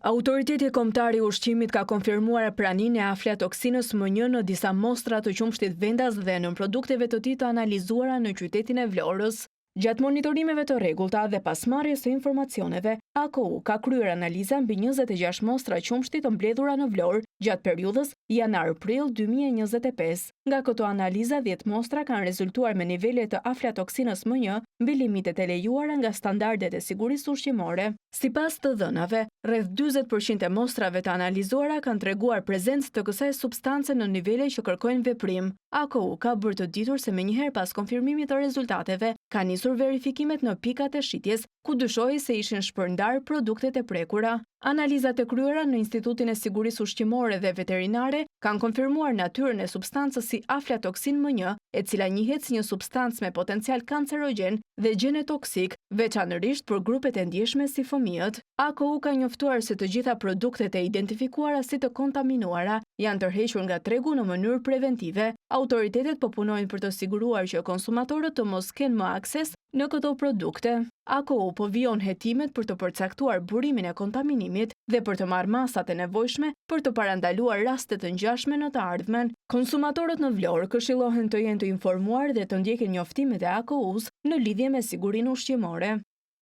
Autoriteti kombëtar i ushqimit ka konfirmuar praninë e aflatoksinës M1 në disa mostra të qumshtit vendas dhe në produkteve të tij të analizuara në qytetin e Vlorës. Gjatë monitorimeve të rregullta dhe pas marrjes së informacioneve, AKU ka kryer analiza mbi 26 mostra qumshti të mbledhura në Vlorë gjatë periudhës janar-prill 2025. Nga këto analiza, 10 mostra kanë rezultuar me nivele të aflatoksinës M1 mbi limitet e lejuara nga standardet e sigurisë ushqimore. Sipas të dhënave, rreth 40% e mostrave të analizuara kanë treguar prezencë të kësaj substance në nivele që kërkojnë veprim. AKU ka bërë të ditur se menjëherë pas konfirmimit të rezultateve, ka nisur verifikimet në pikat e shitjes, ku dyshohej se ishin shpërndar produktet e prekura. Analizat e kryera në Institutin e Sigurisë Ushqimore dhe Veterinare kanë konfirmuar natyrën e substancës si aflatoksin M1, e cila njihet si një substancë me potencial kancerogjen dhe gjenotoksik, veçanërisht për grupet e ndjeshme si fëmijët. AKU ka njoftuar se të gjitha produktet e identifikuara si të kontaminuara janë tërhequr nga tregu në mënyrë preventive. Autoritetet po punojnë për të siguruar që konsumatorët të mos kenë më akses në këto produkte. AKU po vijon hetimet për të përcaktuar burimin e kontaminimit dhe për të marrë masat e nevojshme për të parandaluar raste të ngjashme në të ardhmen. Konsumatorët në Vlorë këshillohen të jenë të informuar dhe të ndjekin njoftimet e AKU-s në lidhje me sigurinë ushqimore.